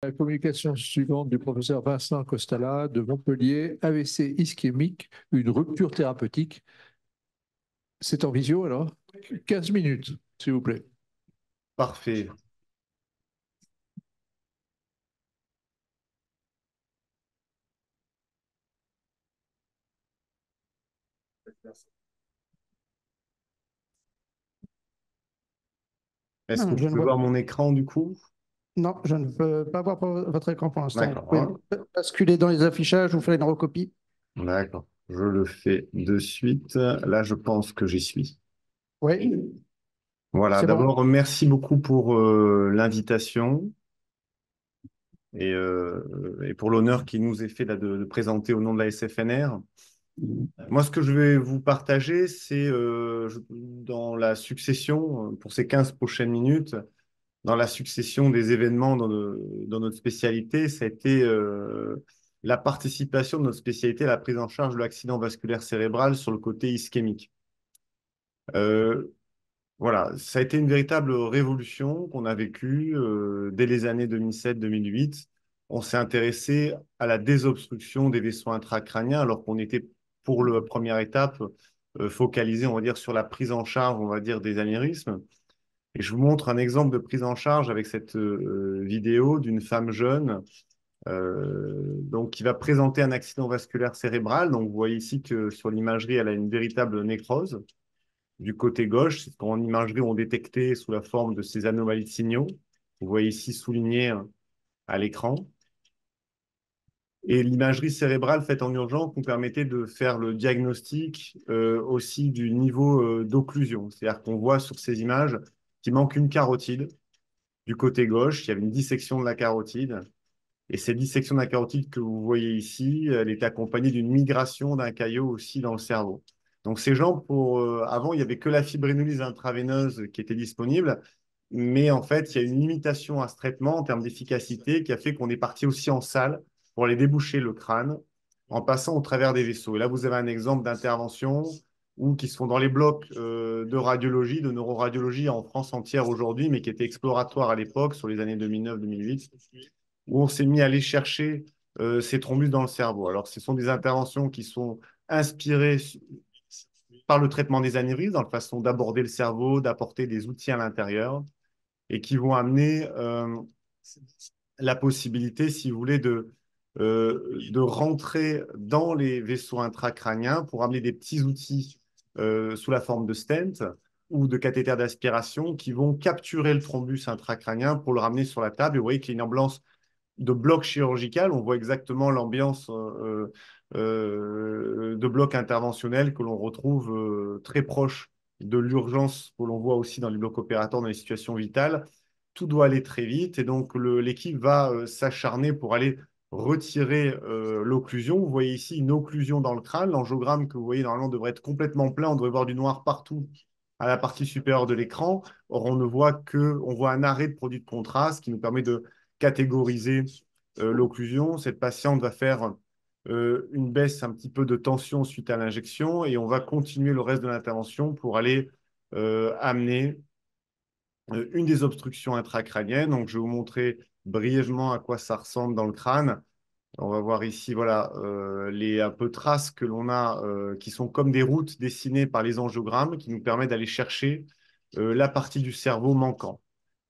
La communication suivante du professeur Vincent Costala de Montpellier, AVC ischémique, une rupture thérapeutique. C'est en visio alors? 15 minutes, s'il vous plaît. Parfait. Est-ce que Non, vous je ne pouvez vois, voir mon écran du coup? non, je ne peux pas voir votre écran pour l'instant. Vous D'accord, pouvez hein. basculer dans les affichages ou faire une recopie. D'accord. Je le fais de suite. Là, je pense que j'y suis. Oui, Voilà. c'est bon. D'abord, merci beaucoup pour l'invitation et pour l'honneur qui nous est fait là, de présenter au nom de la SFNR. Moi, ce que je vais vous partager, c'est dans la succession, pour ces 15 prochaines minutes, dans la succession des événements dans notre spécialité, ça a été la participation de notre spécialité à la prise en charge de l'accident vasculaire cérébral sur le côté ischémique. Euh, voilà, ça a été une véritable révolution qu'on a vécue dès les années 2007-2008. On s'est intéressé à la désobstruction des vaisseaux intracrâniens alors qu'on était, pour la première étape, focalisé, on va dire, sur la prise en charge, on va dire, des anévrismes. Et je vous montre un exemple de prise en charge avec cette vidéo d'une femme jeune donc, qui va présenter un accident vasculaire cérébral. Donc, vous voyez ici que sur l'imagerie, elle a une véritable nécrose du côté gauche. C'est ce qu'en imagerie, on détectait sous la forme de ces anomalies de signaux. Vous voyez ici souligné à l'écran. Et l'imagerie cérébrale faite en urgence nous permettait de faire le diagnostic aussi du niveau d'occlusion. C'est-à-dire qu'on voit sur ces images qu'il manque une carotide. Du côté gauche, il y avait une dissection de la carotide. Et cette dissection de la carotide que vous voyez ici, elle est accompagnée d'une migration d'un caillot aussi dans le cerveau. Donc ces gens, avant, il n'y avait que la fibrinolyse intraveineuse qui était disponible, mais en fait, il y a une limitation à ce traitement en termes d'efficacité qui a fait qu'on est parti aussi en salle pour aller déboucher le crâne en passant au travers des vaisseaux. Et là, vous avez un exemple d'intervention qui sont dans les blocs de radiologie, de neuroradiologie en France entière aujourd'hui, mais qui étaient exploratoires à l'époque, sur les années 2009-2008, où on s'est mis à aller chercher ces thrombus dans le cerveau. Alors, ce sont des interventions qui sont inspirées par le traitement des anévrismes, dans la façon d'aborder le cerveau, d'apporter des outils à l'intérieur, et qui vont amener la possibilité, si vous voulez, de rentrer dans les vaisseaux intracrâniens pour amener des petits outils sous la forme de stent ou de cathéters d'aspiration qui vont capturer le thrombus intracrânien pour le ramener sur la table. Et vous voyez qu'il y a une ambiance de bloc chirurgical. On voit exactement l'ambiance de bloc interventionnel que l'on retrouve très proche de l'urgence que l'on voit aussi dans les blocs opératoires dans les situations vitales. Tout doit aller très vite et donc l'équipe va s'acharner pour aller retirer l'occlusion. Vous voyez ici une occlusion dans le crâne. L'angiogramme que vous voyez normalement devrait être complètement plein. On devrait voir du noir partout à la partie supérieure de l'écran. Or, on voit un arrêt de produit de contraste qui nous permet de catégoriser l'occlusion. Cette patiente va faire une baisse un petit peu de tension suite à l'injection et on va continuer le reste de l'intervention pour aller amener une des obstructions intracrâniennes. Donc, je vais vous montrer brièvement à quoi ça ressemble dans le crâne. On va voir ici, voilà, les un peu traces que l'on a, qui sont comme des routes dessinées par les angiogrammes, qui nous permettent d'aller chercher la partie du cerveau manquant.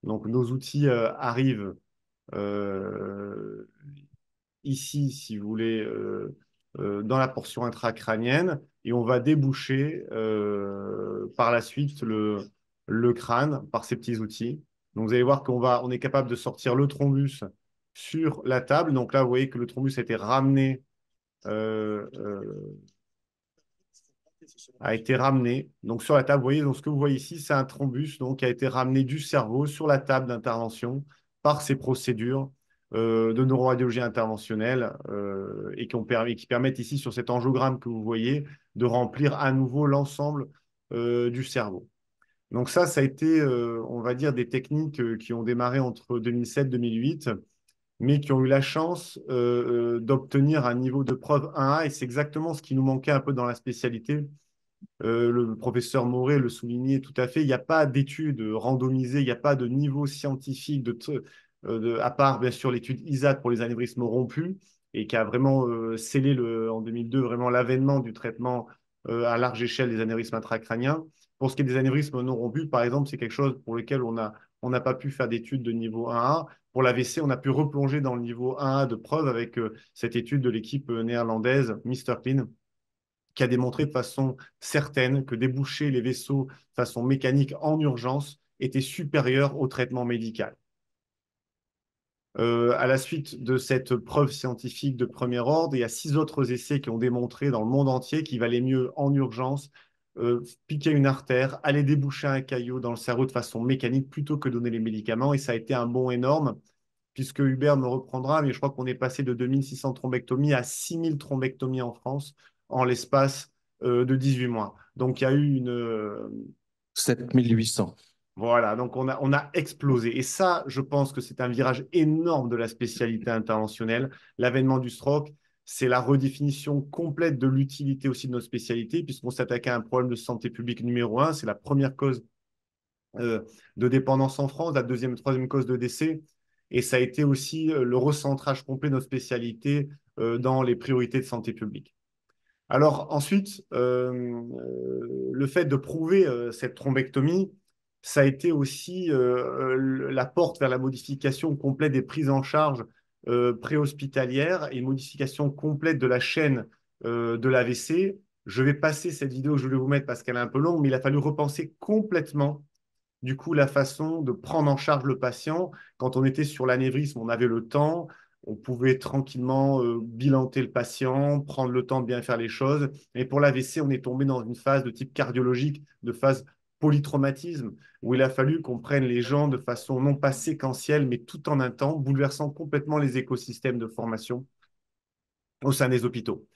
Donc, nos outils arrivent ici, si vous voulez, dans la portion intracrânienne, et on va déboucher par la suite le crâne par ces petits outils. Donc vous allez voir on est capable de sortir le thrombus sur la table. Donc là, vous voyez que le thrombus euh, euh, a été ramené donc sur la table. Vous voyez, donc ce que vous voyez ici, c'est un thrombus donc, qui a été ramené du cerveau sur la table d'intervention par ces procédures de neuroradiologie interventionnelle qui permettent ici, sur cet angiogramme que vous voyez, de remplir à nouveau l'ensemble du cerveau. Donc ça a été, on va dire, des techniques qui ont démarré entre 2007 et 2008, mais qui ont eu la chance d'obtenir un niveau de preuve 1A, et c'est exactement ce qui nous manquait un peu dans la spécialité. Le professeur Moret le soulignait tout à fait, il n'y a pas d'études randomisées, il n'y a pas de niveau scientifique à part bien sûr l'étude ISAT pour les anévrismes rompus, et qui a vraiment scellé en 2002 vraiment l'avènement du traitement à large échelle des anévrismes intracrâniens. Pour ce qui est des anévrismes non rompus, par exemple, c'est quelque chose pour lequel on n'a pas pu faire d'études de niveau 1A. Pour l'AVC, on a pu replonger dans le niveau 1A de preuve avec cette étude de l'équipe néerlandaise, Mr. Clean, qui a démontré de façon certaine que déboucher les vaisseaux de façon mécanique en urgence était supérieur au traitement médical. À la suite de cette preuve scientifique de premier ordre, il y a 6 autres essais qui ont démontré dans le monde entier qu'il valait mieux en urgence piquer une artère, aller déboucher un caillot dans le cerveau de façon mécanique plutôt que donner les médicaments. Et ça a été un bond énorme, puisque Hubert me reprendra, mais je crois qu'on est passé de 2600 thrombectomies à 6000 thrombectomies en France en l'espace de 18 mois. Donc il y a eu une... 7800. Voilà, donc on a explosé. Et ça, je pense que c'est un virage énorme de la spécialité interventionnelle. L'avènement du stroke, c'est la redéfinition complète de l'utilité aussi de nos spécialités, puisqu'on s'attaque à un problème de santé publique numéro 1. C'est la première cause de dépendance en France, la deuxième et troisième cause de décès. Et ça a été aussi le recentrage complet de nos spécialités dans les priorités de santé publique. Alors ensuite, le fait de prouver cette thrombectomie, ça a été aussi la porte vers la modification complète des prises en charge préhospitalières et une modification complète de la chaîne de l'AVC. Je vais passer cette vidéo, je vais vous mettre parce qu'elle est un peu longue, mais il a fallu repenser complètement du coup la façon de prendre en charge le patient. Quand on était sur l'anévrisme, on avait le temps, on pouvait tranquillement bilanter le patient, prendre le temps de bien faire les choses. Et pour l'AVC, on est tombé dans une phase de type cardiologique, de phase polytraumatisme, où il a fallu qu'on prenne les gens de façon non pas séquentielle, mais tout en un temps, bouleversant complètement les écosystèmes de formation au sein des hôpitaux.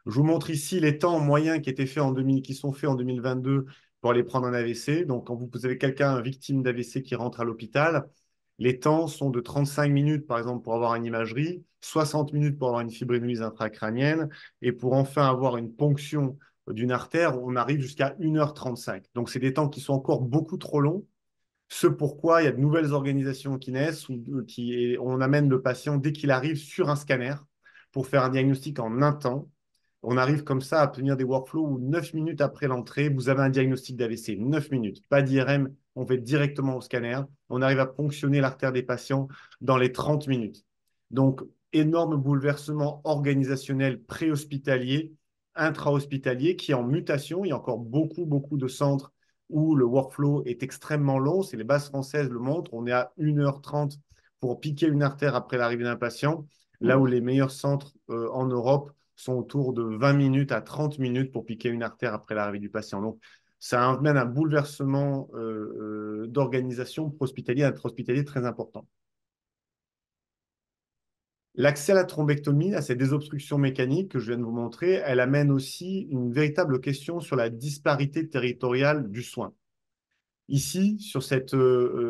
Je vous montre ici les temps moyens qui sont faits en 2022 pour aller prendre un AVC. Donc, quand vous avez quelqu'un victime d'AVC qui rentre à l'hôpital, les temps sont de 35 minutes, par exemple, pour avoir une imagerie, 60 minutes pour avoir une fibrinolyse intracrânienne, et pour enfin avoir une ponction d'une artère, on arrive jusqu'à 1h35. Donc, c'est des temps qui sont encore beaucoup trop longs. Ce pourquoi il y a de nouvelles organisations qui naissent, on amène le patient dès qu'il arrive sur un scanner pour faire un diagnostic en un temps. On arrive comme ça à obtenir des workflows où 9 minutes après l'entrée, vous avez un diagnostic d'AVC. 9 minutes, pas d'IRM, on fait directement au scanner. On arrive à ponctionner l'artère des patients dans les 30 minutes. Donc, énorme bouleversement organisationnel préhospitalier, intra-hospitalier qui est en mutation. Il y a encore beaucoup de centres où le workflow est extrêmement long. C'est les bases françaises le montrent. On est à 1h30 pour piquer une artère après l'arrivée d'un patient, là où les meilleurs centres en Europe sont autour de 20 minutes à 30 minutes pour piquer une artère après l'arrivée du patient. Donc, ça amène un bouleversement d'organisation hospitalier, intra-hospitalier très important. L'accès à la thrombectomie, à ces désobstructions mécaniques que je viens de vous montrer, elle amène aussi une véritable question sur la disparité territoriale du soin. Ici, sur cette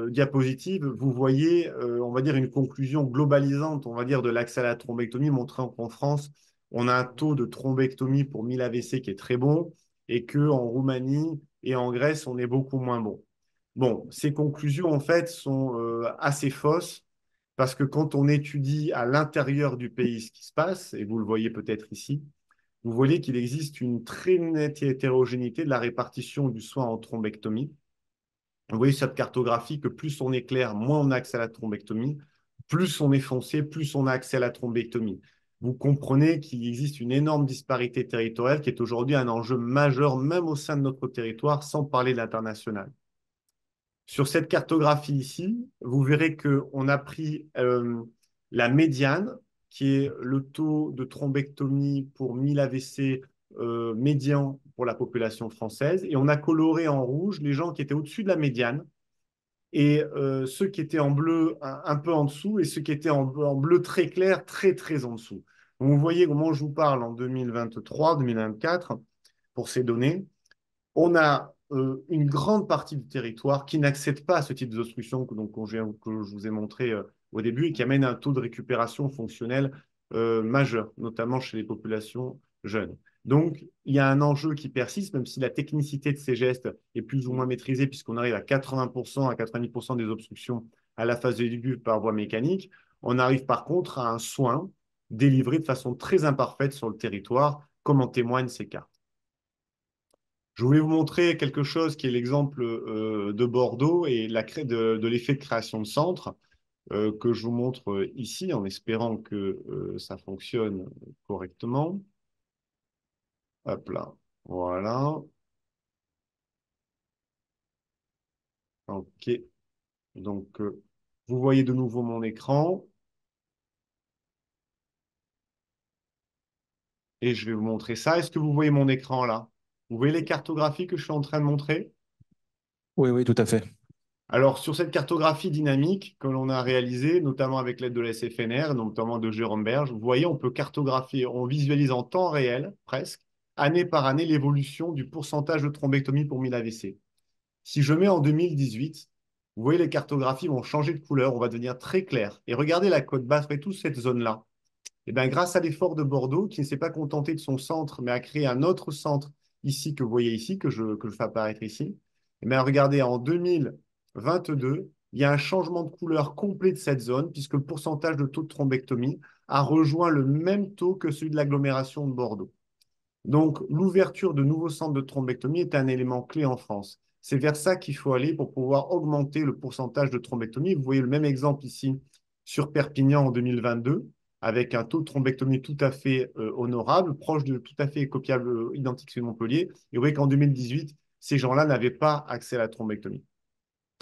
diapositive, vous voyez, on va dire, une conclusion globalisante, on va dire, de l'accès à la thrombectomie, montrant qu'en France, on a un taux de thrombectomie pour 1000 AVC qui est très bon, et qu'en Roumanie et en Grèce, on est beaucoup moins bon. Bon, ces conclusions, en fait, sont assez fausses, parce que quand on étudie à l'intérieur du pays ce qui se passe, et vous le voyez peut-être ici, vous voyez qu'il existe une très nette hétérogénéité de la répartition du soin en thrombectomie. Vous voyez cette cartographie que plus on est clair, moins on a accès à la thrombectomie, plus on est foncé, plus on a accès à la thrombectomie. Vous comprenez qu'il existe une énorme disparité territoriale qui est aujourd'hui un enjeu majeur, même au sein de notre territoire, sans parler de l'international. Sur cette cartographie ici, vous verrez qu'on a pris la médiane, qui est le taux de thrombectomie pour 1000 AVC médian pour la population française, et on a coloré en rouge les gens qui étaient au-dessus de la médiane, et ceux qui étaient en bleu un peu en dessous, et ceux qui étaient en bleu très clair, très en dessous. Donc, vous voyez, au moment où je vous parle, en 2023, 2024, pour ces données, on a une grande partie du territoire qui n'accède pas à ce type d'obstruction que je vous ai montré au début et qui amène un taux de récupération fonctionnelle majeur, notamment chez les populations jeunes. Donc, il y a un enjeu qui persiste, même si la technicité de ces gestes est plus ou moins maîtrisée, puisqu'on arrive à 80% à 90% des obstructions à la phase de début par voie mécanique. On arrive par contre à un soin délivré de façon très imparfaite sur le territoire, comme en témoignent ces cartes. Je voulais vous montrer quelque chose qui est l'exemple de Bordeaux et de l'effet de création de centre que je vous montre ici en espérant que ça fonctionne correctement. Hop là, voilà. OK. Donc, vous voyez de nouveau mon écran. Et je vais vous montrer ça. Est-ce que vous voyez mon écran là? Vous voyez les cartographies que je suis en train de montrer? Oui, oui, tout à fait. Alors, sur cette cartographie dynamique que l'on a réalisée, notamment avec l'aide de la SFNR, notamment de Jérôme Berge, vous voyez, on peut cartographier, on visualise en temps réel, presque, année par année, l'évolution du pourcentage de thrombectomie pour 1000 AVC. Si je mets en 2018, vous voyez, les cartographies vont changer de couleur, on va devenir très clair. Et regardez la côte basse, et toute cette zone-là. Et bien, grâce à l'effort de Bordeaux, qui ne s'est pas contenté de son centre, mais a créé un autre centre ici, que vous voyez ici, que je fais apparaître ici, et bien, regardez, en 2022, il y a un changement de couleur complet de cette zone, puisque le pourcentage de taux de thrombectomie a rejoint le même taux que celui de l'agglomération de Bordeaux. Donc, l'ouverture de nouveaux centres de thrombectomie est un élément clé en France. C'est vers ça qu'il faut aller pour pouvoir augmenter le pourcentage de thrombectomie. Vous voyez le même exemple ici sur Perpignan en 2022, avec un taux de thrombectomie tout à fait honorable, proche de tout à fait copiable, identique sur Montpellier. Et vous voyez qu'en 2018, ces gens-là n'avaient pas accès à la thrombectomie.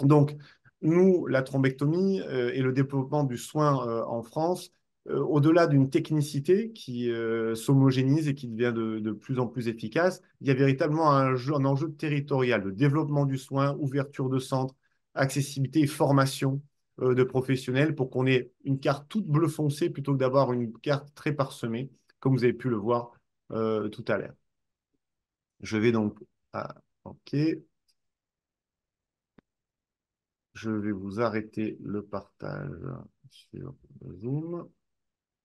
Donc, nous, la thrombectomie et le développement du soin en France, au-delà d'une technicité qui s'homogénise et qui devient de plus en plus efficace, il y a véritablement un enjeu territorial, de développement du soin, ouverture de centres, accessibilité et formation de professionnels pour qu'on ait une carte toute bleu foncé plutôt que d'avoir une carte très parsemée, comme vous avez pu le voir tout à l'heure. Je vais donc... OK. Je vais vous arrêter le partage sur Zoom.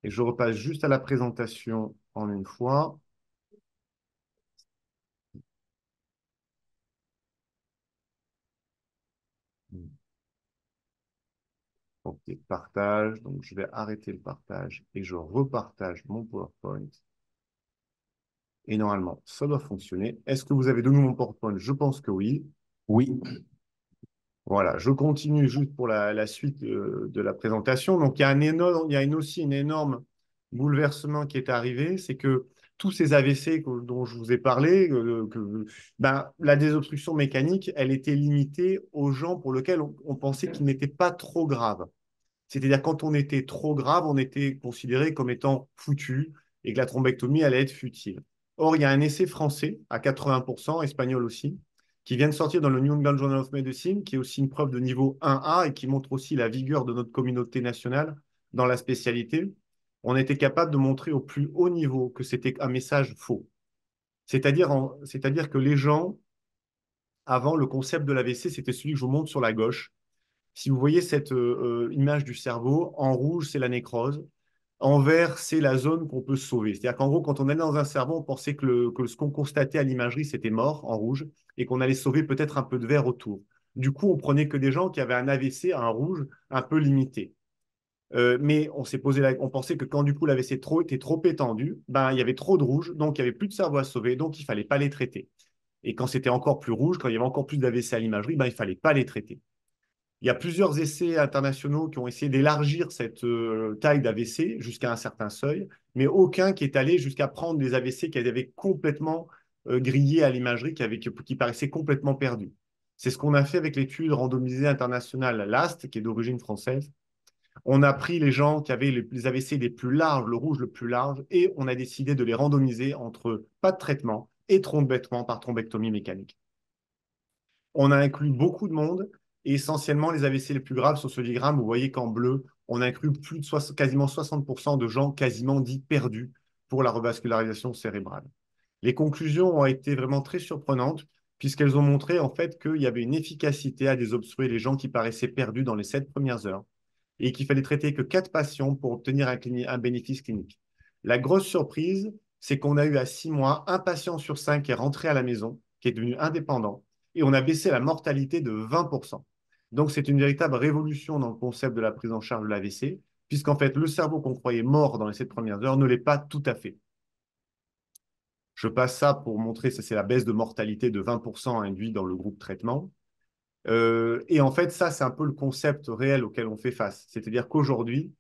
Et je repasse juste à la présentation en une fois. OK, partage. Donc, je vais arrêter le partage et je repartage mon PowerPoint. Et normalement, ça doit fonctionner. Est-ce que vous avez de nouveau mon PowerPoint? Je pense que oui. Oui. Voilà, je continue juste pour la suite de la présentation. Donc, il y a aussi un énorme bouleversement qui est arrivé, c'est que tous ces AVC dont je vous ai parlé, la désobstruction mécanique, elle était limitée aux gens pour lesquels on pensait qu'ils n'étaient pas trop graves. C'est-à-dire quand on était trop grave, on était considéré comme étant foutu et que la thrombectomie allait être futile. Or, il y a un essai français à 80%, espagnol aussi, qui vient de sortir dans le New England Journal of Medicine, qui est aussi une preuve de niveau 1A et qui montre aussi la vigueur de notre communauté nationale dans la spécialité. On était capable de montrer au plus haut niveau que c'était un message faux. C'est-à-dire que les gens, avant, le concept de l'AVC, c'était celui que je vous montre sur la gauche. Si vous voyez cette image du cerveau, en rouge, c'est la nécrose. En vert, c'est la zone qu'on peut sauver. C'est-à-dire qu'en gros, quand on allait dans un cerveau, on pensait que ce qu'on constatait à l'imagerie, c'était mort, en rouge, et qu'on allait sauver peut-être un peu de vert autour. Du coup, on prenait que des gens qui avaient un AVC, un rouge, un peu limité. Mais on pensait que quand du coup l'AVC était trop étendu, ben, il y avait trop de rouge, donc il n'y avait plus de cerveau à sauver, donc il ne fallait pas les traiter. Et quand c'était encore plus rouge, quand il y avait encore plus d'AVC à l'imagerie, ben, il ne fallait pas les traiter. Il y a plusieurs essais internationaux qui ont essayé d'élargir cette taille d'AVC jusqu'à un certain seuil, mais aucun qui est allé jusqu'à prendre des AVC qui avaient complètement grillés à l'imagerie, qui paraissaient complètement perdus. C'est ce qu'on a fait avec l'étude randomisée internationale LAST, qui est d'origine française. On a pris les gens qui avaient les AVC les plus larges, le rouge le plus large, et on a décidé de les randomiser entre pas de traitement et thrombectomie par thrombectomie mécanique. On a inclus beaucoup de monde, et essentiellement les AVC les plus graves sur ce diagramme, vous voyez qu'en bleu, on a inclus quasiment 60% de gens quasiment dits perdus pour la revascularisation cérébrale. Les conclusions ont été vraiment très surprenantes, puisqu'elles ont montré en fait qu'il y avait une efficacité à désobstruer les gens qui paraissaient perdus dans les 7 premières heures, et qu'il fallait traiter que 4 patients pour obtenir un bénéfice clinique. La grosse surprise, c'est qu'on a eu à 6 mois, un patient sur 5 qui est rentré à la maison, qui est devenu indépendant, et on a baissé la mortalité de 20%. Donc, c'est une véritable révolution dans le concept de la prise en charge de l'AVC, puisqu'en fait, le cerveau qu'on croyait mort dans les 7 premières heures ne l'est pas tout à fait. Je passe ça pour montrer, ça c'est la baisse de mortalité de 20% induite dans le groupe traitement. Et en fait, ça, c'est un peu le concept réel auquel on fait face. C'est-à-dire qu'aujourd'hui,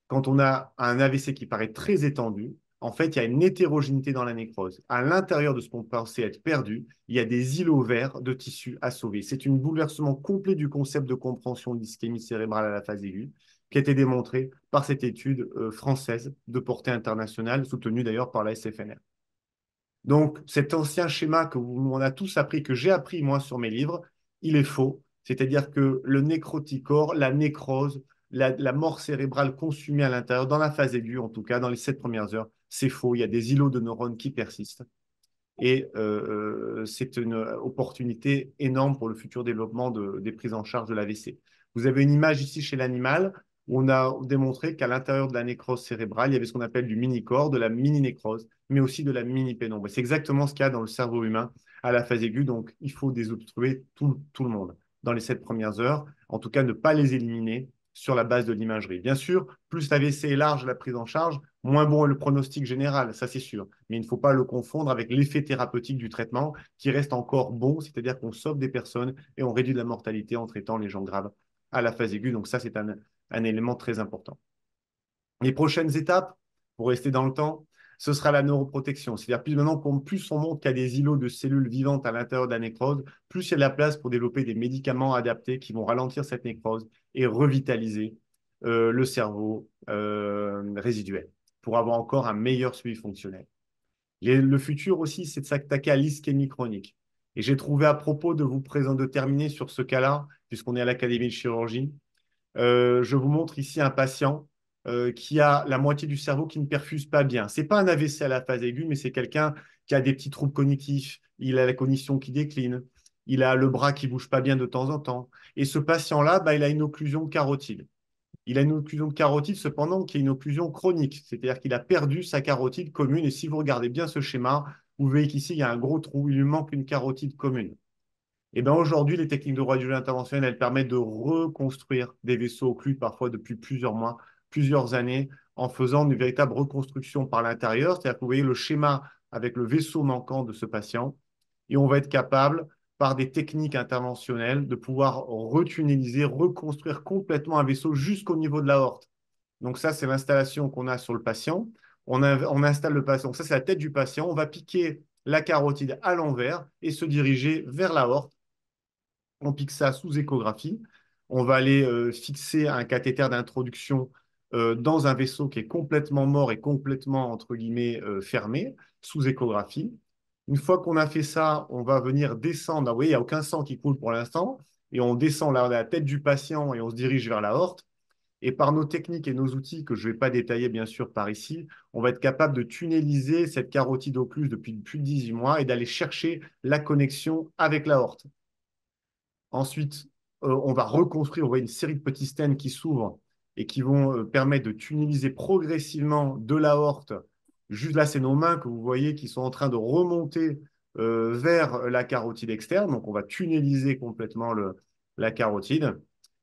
quand on a un AVC qui paraît très étendu, en fait, il y a une hétérogénéité dans la nécrose. À l'intérieur de ce qu'on pensait être perdu, il y a des îlots verts de tissus à sauver. C'est un bouleversement complet du concept de compréhension de l'ischémie cérébrale à la phase aiguë, qui a été démontré par cette étude française de portée internationale, soutenue d'ailleurs par la SFNR. Donc, cet ancien schéma on a tous appris, que j'ai appris moi sur mes livres, il est faux. C'est-à-dire que le nécroticor, la nécrose, la mort cérébrale consumée à l'intérieur, dans la phase aiguë en tout cas, dans les 7 premières heures, c'est faux. Il y a des îlots de neurones qui persistent. Et c'est une opportunité énorme pour le futur développement des prises en charge de l'AVC. Vous avez une image ici chez l'animal où on a démontré qu'à l'intérieur de la nécrose cérébrale, il y avait ce qu'on appelle du mini-corps, de la mini-nécrose, mais aussi de la mini-pénombre. C'est exactement ce qu'il y a dans le cerveau humain à la phase aiguë. Donc, il faut désobstruer tout le monde dans les 7 premières heures. En tout cas, ne pas les éliminer sur la base de l'imagerie. Bien sûr, plus l'AVC est large, la prise en charge, moins bon est le pronostic général, ça c'est sûr. Mais il ne faut pas le confondre avec l'effet thérapeutique du traitement qui reste encore bon, c'est-à-dire qu'on sauve des personnes et on réduit la mortalité en traitant les gens graves à la phase aiguë. Donc ça, c'est un élément très important. Les prochaines étapes, pour rester dans le temps, ce sera la neuroprotection. C'est-à-dire plus on montre qu'il y a des îlots de cellules vivantes à l'intérieur de la nécrose, plus il y a de la place pour développer des médicaments adaptés qui vont ralentir cette nécrose et revitaliser le cerveau résiduel pour avoir encore un meilleur suivi fonctionnel. Le futur aussi, c'est de s'attaquer à l'ischémie chronique. Et j'ai trouvé à propos de terminer sur ce cas-là, puisqu'on est à l'Académie de chirurgie, je vous montre ici un patient qui a la moitié du cerveau qui ne perfuse pas bien. Ce n'est pas un AVC à la phase aiguë, mais c'est quelqu'un qui a des petits troubles cognitifs. Il a la cognition qui décline. Il a le bras qui ne bouge pas bien de temps en temps. Et ce patient-là, il a une occlusion carotide. Il a une occlusion de carotide, cependant, qui est une occlusion chronique. C'est-à-dire qu'il a perdu sa carotide commune. Et si vous regardez bien ce schéma, vous voyez qu'ici, il y a un gros trou. Il lui manque une carotide commune. Et bien aujourd'hui, les techniques de radiologie interventionnelle, elles permettent de reconstruire des vaisseaux occlus, parfois depuis plusieurs mois, plusieurs années, en faisant une véritable reconstruction par l'intérieur. C'est-à-dire que vous voyez le schéma avec le vaisseau manquant de ce patient. Et on va être capable, par des techniques interventionnelles, de pouvoir retunneliser, reconstruire complètement un vaisseau jusqu'au niveau de l'aorte. Donc ça, c'est l'installation qu'on a sur le patient. On installe le patient. Donc ça, c'est la tête du patient. On va piquer la carotide à l'envers et se diriger vers l'aorte. On pique ça sous échographie. On va aller fixer un cathéter d'introduction dans un vaisseau qui est complètement mort et complètement, entre guillemets, fermé, sous échographie. Une fois qu'on a fait ça, on va venir descendre. Vous voyez, il n'y a aucun sang qui coule pour l'instant. Et on descend la tête du patient et on se dirige vers l'aorte. Et par nos techniques et nos outils, que je ne vais pas détailler bien sûr par ici, on va être capable de tunneliser cette carotide occluse depuis plus de 18 mois et d'aller chercher la connexion avec l'aorte. Ensuite, on va reconstruire, on voit une série de petits stènes qui s'ouvrent et qui vont permettre de tunneliser progressivement de l'aorte. Juste là, c'est nos mains que vous voyez qui sont en train de remonter vers la carotide externe. Donc, on va tunneliser complètement la carotide.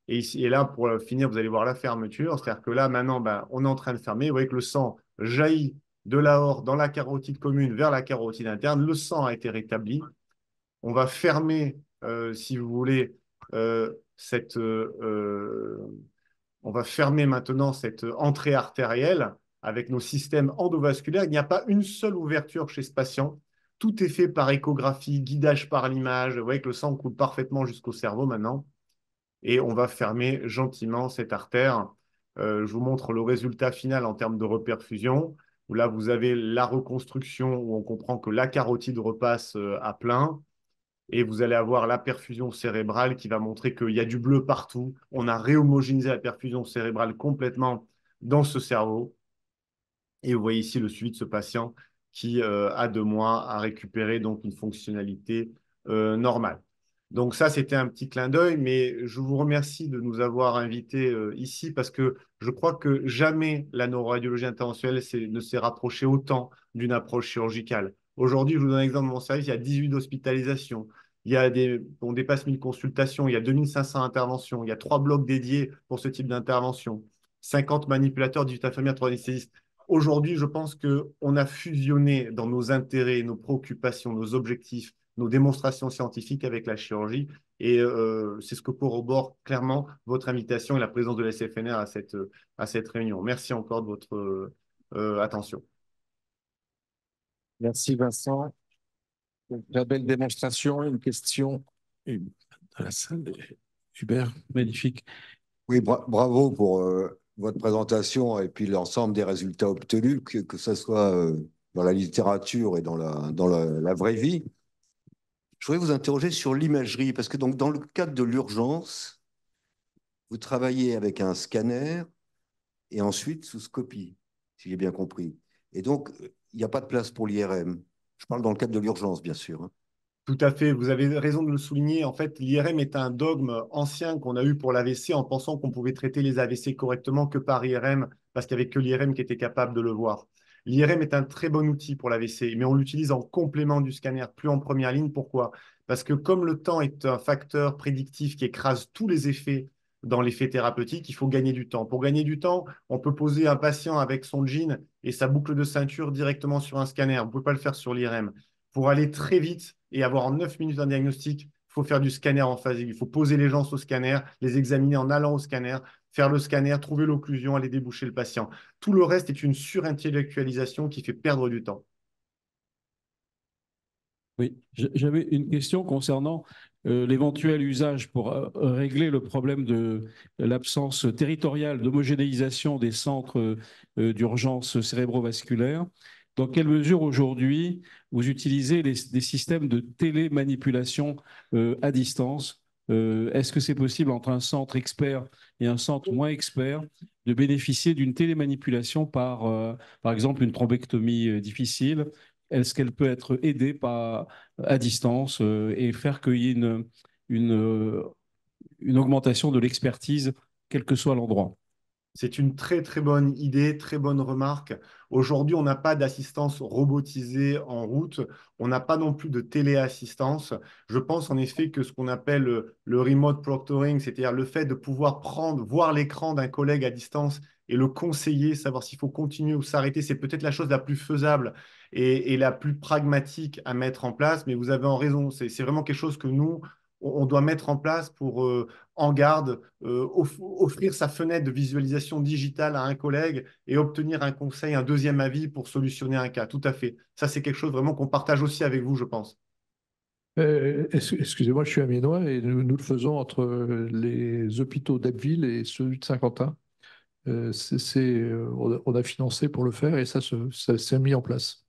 Et là, pour finir, vous allez voir la fermeture. C'est-à-dire que là, maintenant, on est en train de fermer. Vous voyez que le sang jaillit de l'aorte dans la carotide commune vers la carotide interne. Le sang a été rétabli. On va fermer, si vous voulez, on va fermer maintenant cette entrée artérielle avec nos systèmes endovasculaires. Il n'y a pas une seule ouverture chez ce patient. Tout est fait par échographie, guidage par l'image. Vous voyez que le sang coule parfaitement jusqu'au cerveau maintenant. Et on va fermer gentiment cette artère. Je vous montre le résultat final en termes de reperfusion, où là, vous avez la reconstruction, où on comprend que la carotide repasse à plein. Et vous allez avoir la perfusion cérébrale qui va montrer qu'il y a du bleu partout. On a réhomogénéisé la perfusion cérébrale complètement dans ce cerveau. Et vous voyez ici le suivi de ce patient qui, à 2 mois, a récupéré donc une fonctionnalité normale. Donc ça, c'était un petit clin d'œil, mais je vous remercie de nous avoir invités ici parce que je crois que jamais la neuroradiologie interventionnelle ne s'est rapprochée autant d'une approche chirurgicale. Aujourd'hui, je vous donne un exemple de mon service, il y a 18 hospitalisations, On dépasse 1000 consultations, il y a 2500 interventions, il y a 3 blocs dédiés pour ce type d'intervention, 50 manipulateurs digital familial 3D. Aujourd'hui, je pense qu'on a fusionné dans nos intérêts, nos préoccupations, nos objectifs, nos démonstrations scientifiques avec la chirurgie. Et c'est ce que corrobore clairement votre invitation et la présence de la SFNR à cette réunion. Merci encore de votre attention. Merci Vincent. La belle démonstration, une question de la salle. Hubert, magnifique. Oui, bravo pour votre présentation et puis l'ensemble des résultats obtenus, que ce soit dans la littérature et dans la vraie vie. Je voudrais vous interroger sur l'imagerie, parce que donc, dans le cadre de l'urgence, vous travaillez avec un scanner et ensuite sous scopie, si j'ai bien compris. Et donc, il n'y a pas de place pour l'IRM. Je parle dans le cadre de l'urgence, bien sûr. Hein. Tout à fait, vous avez raison de le souligner. En fait, l'IRM est un dogme ancien qu'on a eu pour l'AVC en pensant qu'on pouvait traiter les AVC correctement que par IRM, parce qu'il n'y avait que l'IRM qui était capable de le voir. L'IRM est un très bon outil pour l'AVC, mais on l'utilise en complément du scanner, plus en première ligne. Pourquoi? Parce que comme le temps est un facteur prédictif qui écrase tous les effets dans l'effet thérapeutique, il faut gagner du temps. Pour gagner du temps, on peut poser un patient avec son jean et sa boucle de ceinture directement sur un scanner. On ne peut pas le faire sur l'IRM. Pour aller très vite et avoir en 9 minutes un diagnostic, il faut faire du scanner en phase aiguë. Il faut poser les gens au scanner, les examiner en allant au scanner, faire le scanner, trouver l'occlusion, aller déboucher le patient. Tout le reste est une surintellectualisation qui fait perdre du temps. Oui, j'avais une question concernant l'éventuel usage pour régler le problème de l'absence territoriale d'homogénéisation des centres d'urgence cérébrovasculaire. Dans quelle mesure aujourd'hui vous utilisez des systèmes de télémanipulation à distance? Est-ce que c'est possible entre un centre expert et un centre moins expert de bénéficier d'une télémanipulation par exemple, une thrombectomie difficile? Est-ce qu'elle peut être aidée à distance et faire qu'il y ait une augmentation de l'expertise, quel que soit l'endroit? C'est une très, très bonne idée, très bonne remarque. Aujourd'hui, on n'a pas d'assistance robotisée en route. On n'a pas non plus de téléassistance. Je pense en effet que ce qu'on appelle le remote proctoring, c'est-à-dire le fait de pouvoir voir l'écran d'un collègue à distance et le conseiller, savoir s'il faut continuer ou s'arrêter, c'est peut-être la chose la plus faisable et la plus pragmatique à mettre en place. Mais vous avez en raison, c'est vraiment quelque chose que nous, on doit mettre en place pour en garde, offrir sa fenêtre de visualisation digitale à un collègue et obtenir un conseil, un deuxième avis pour solutionner un cas. Tout à fait. Ça, c'est quelque chose vraiment qu'on partage aussi avec vous, je pense. Excusez-moi, je suis amiénois et nous le faisons entre les hôpitaux d'Abbeville et ceux de Saint-Quentin. On a financé pour le faire et ça s'est mis en place.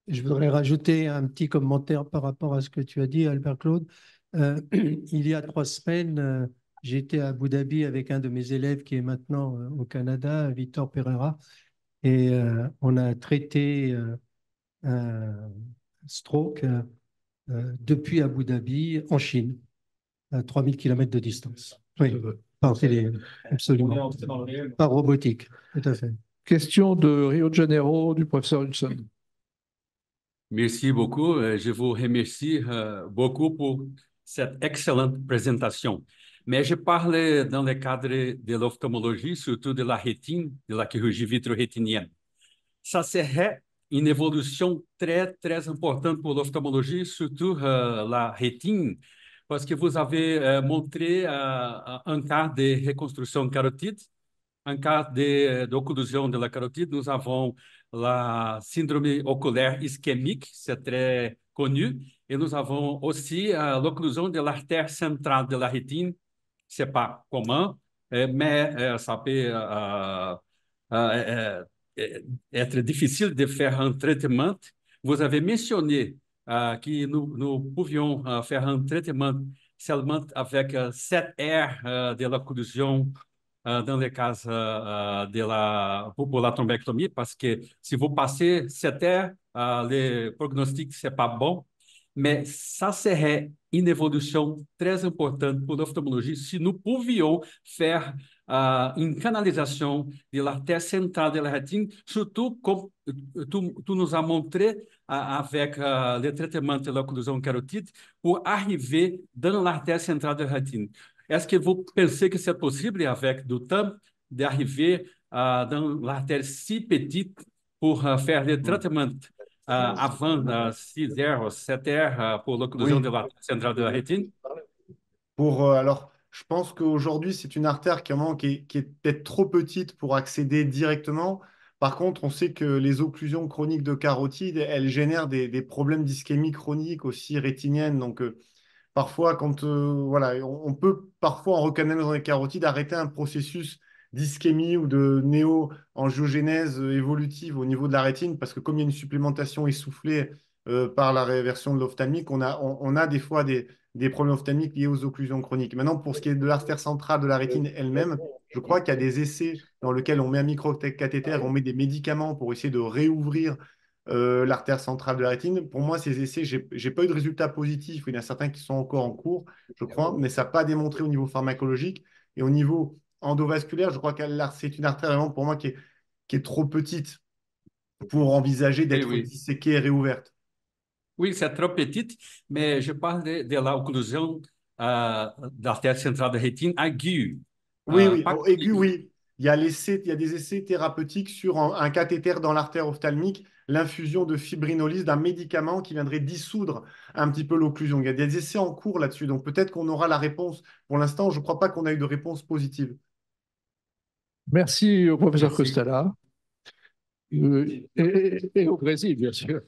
Je voudrais rajouter un petit commentaire par rapport à ce que tu as dit, Albert-Claude. Il y a 3 semaines, j'étais à Abu Dhabi avec un de mes élèves qui est maintenant au Canada, Victor Pereira, et on a traité un stroke depuis Abu Dhabi en Chine, à 3000 km de distance. Oui, par télé, absolument. Par robotique, tout à fait. Question de Rio de Janeiro du professeur Hudson. Merci beaucoup. Je vous remercie beaucoup pour cette excellente présentation. Mais je parle dans le cadre de l'ophtalmologie, surtout de la rétine, de la chirurgie vitro-rétinienne. Ça serait une évolution très, très importante pour l'ophtalmologie, surtout la rétine, parce que vous avez montré un cas de reconstruction carotide, un cas d'occlusion de la carotide. Nous avons la syndrome oculaire ischémique, c'est très connu, et nous avons aussi l'occlusion de l'artère centrale de la rétine. Ce n'est pas commun, mais ça peut être difficile de faire un traitement. Vous avez mentionné que nous pouvions faire un traitement seulement avec 7 R de l'occlusion dans le cas pour la thrombectomie, parce que si vous passez 7 heures, le pronostic ce n'est pas bon. Mais ça serait une évolution très importante pour l'ophtalmologie si nous pouvions faire une canalisation de l'artère centrale de la rétine, surtout comme tu nous as montré avec le traitement de l'occlusion carotide pour arriver dans l'artère centrale de la rétine. Est-ce que vous pensez que c'est possible avec du temps d'arriver dans l'artère si petite pour faire le traitement avant 6 heures, 7 heures pour l'occlusion Oui. de l'artère centrale de la rétine? Alors, je pense qu'aujourd'hui, c'est une artère qui est peut-être trop petite pour accéder directement. Par contre, on sait que les occlusions chroniques de carotide, elles génèrent des problèmes d'ischémie chronique aussi rétinienne. Donc, parfois, voilà, on peut parfois, en recanalisant les carotides, arrêter un processus d'ischémie ou de néo-angiogénèse évolutive au niveau de la rétine, parce que comme il y a une supplémentation essoufflée par la réversion de l'ophtalmique, on a des fois des problèmes ophtalmiques liés aux occlusions chroniques. Maintenant, pour ce qui est de l'artère centrale de la rétine elle-même, je crois qu'il y a des essais dans lesquels on met un microcathéter, on met des médicaments pour essayer de réouvrir l'artère centrale de la rétine. Pour moi, ces essais, j'ai pas eu de résultats positifs. Il y en a certains qui sont encore en cours, je crois, mais ça n'a pas démontré au niveau pharmacologique. Et au niveau endovasculaire, je crois que c'est une artère vraiment pour moi qui est trop petite pour envisager d'être Oui. disséquée et réouverte. Oui, c'est trop petite, mais je parle de l'occlusion de l'artère centrale de la rétine aiguë. Oui. Pas Au aigu, oui. Il y a des essais thérapeutiques sur un cathéter dans l'artère ophtalmique, l'infusion de fibrinolyse d'un médicament qui viendrait dissoudre un petit peu l'occlusion. Il y a des essais en cours là-dessus, donc peut-être qu'on aura la réponse. Pour l'instant, je ne crois pas qu'on a eu de réponse positive. Merci au professeur Merci. Costella et au Brésil, bien sûr.